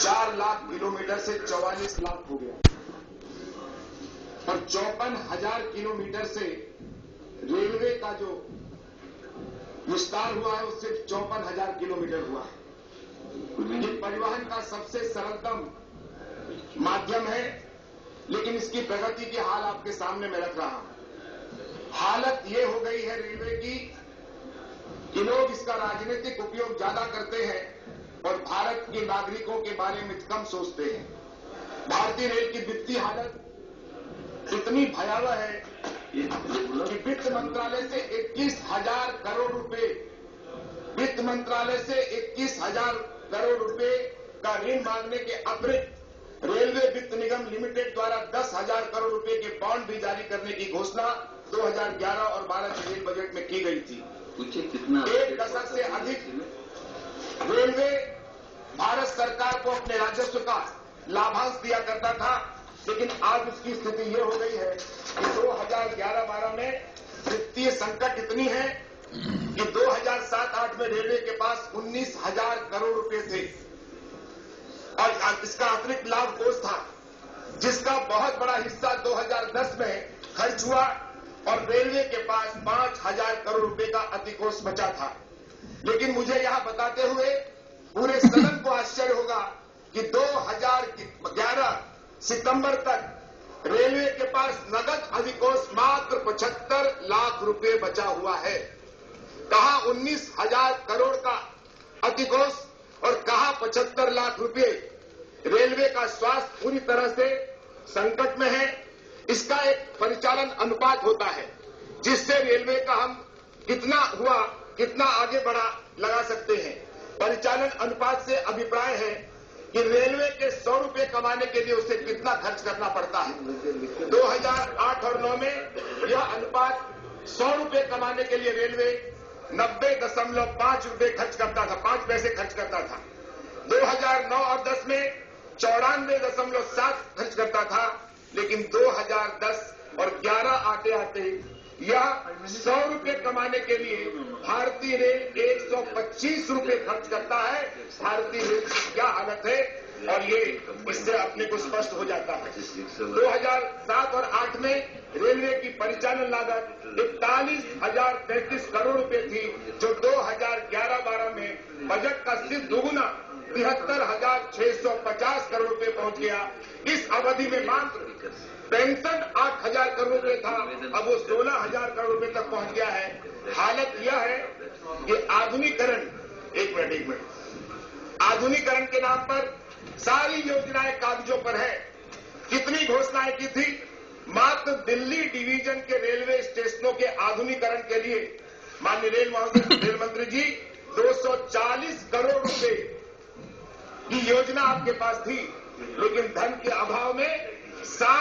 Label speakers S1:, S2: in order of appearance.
S1: 4 lakh kilometre से 44 लाख हो गया और 54,000 किलोमीटर से रेलवे का जो विस्तार हुआ है वो सिर्फ 54,000 किलोमीटर हुआ है। ये परिवहन का सबसे सरलतम माध्यम है, लेकिन इसकी प्रगति की हाल आपके सामने मैं रख रहा हूं। हालत ये हो गई है रेलवे की कि लोग इसका राजनीतिक उपयोग ज्यादा करते हैं और भारत के नागरिकों के बारे में कम सोचते हैं। भारतीय रेल की वित्तीय हालत इतनी भयावह है कि वित्त मंत्रालय से 21,000 करोड़ रुपए वित्त मंत्रालय से 21,000 करोड़ रुपए का ऋण मांगने के अतिरिक्त रेलवे वित्त निगम लिमिटेड द्वारा 10,000 करोड़ रुपए के बॉन्ड भी जारी करने की घोषणा 2011 और 12 के रेल बजट में की गई थी। एक दशक से अधिक रेलवे भारत सरकार को अपने राजस्व का लाभांश दिया करता था, लेकिन आज उसकी स्थिति ये हो गई है कि 2011-12 में वित्तीय संकट इतनी है कि 2007-8 में रेलवे के पास 19,000 करोड़ रुपए थे और इसका अतिरिक्त लाभ कोष था, जिसका बहुत बड़ा हिस्सा 2010 में खर्च हुआ और रेलवे के पास 5,000 करोड़ रुपए का अतिकोष बचा था। लेकिन मुझे यहां बताते हुए पूरे सदन को आश्चर्य होगा कि 2011 सितंबर तक रेलवे के पास नगद अधिकोष मात्र 75 लाख रुपए बचा हुआ है। कहां 19,000 करोड़ का अधिकोष और कहां 75 लाख रुपए। रेलवे का स्वास्थ्य पूरी तरह से संकट में है। इसका एक परिचालन अनुपात होता है जिससे रेलवे का हम कितना हुआ कितना आगे बढ़ा लगा सकते हैं। परिचालन अनुपात से अभिप्राय है कि रेलवे के 100 रुपए कमाने के लिए उसे कितना खर्च करना पड़ता है। 2008 और 9 में यह अनुपात 100 रुपए कमाने के लिए रेलवे 90.5 रुपए खर्च करता था, 5 पैसे खर्च करता था। 2009 और 10 में 94.7 खर्च करता था, लेकिन 2010 और 11 आते आते यह 100 रुपए कमाने के लिए भारतीय रेल 125 रुपए खर्च करता है। भारतीय रेल की क्या हालत है और ये इससे अपने को स्पष्ट हो जाता है। 2007 और 8 में रेलवे की परिचालन लागत 41,033 करोड़ रुपए थी, जो 2011-12 में बजट का सिर्फ दुगुना 73,650 करोड़ रुपए पहुंच गया। इस अवधि में मात्र पेंशन 8,000 करोड़ रुपए था, अब वो 16,000 करोड़ रुपए तक पहुंच गया है। हालत यह है कि आधुनिकीकरण एक मिनट आधुनिकीकरण के नाम पर सारी योजनाएं कागजों पर है। कितनी घोषणाएं की थी। मात्र दिल्ली डिवीजन के रेलवे स्टेशनों के आधुनिकीकरण के लिए माननीय रेल मंत्री जी 240 करोड़ रुपए की योजना आपके पास थी, लेकिन धन के अभाव में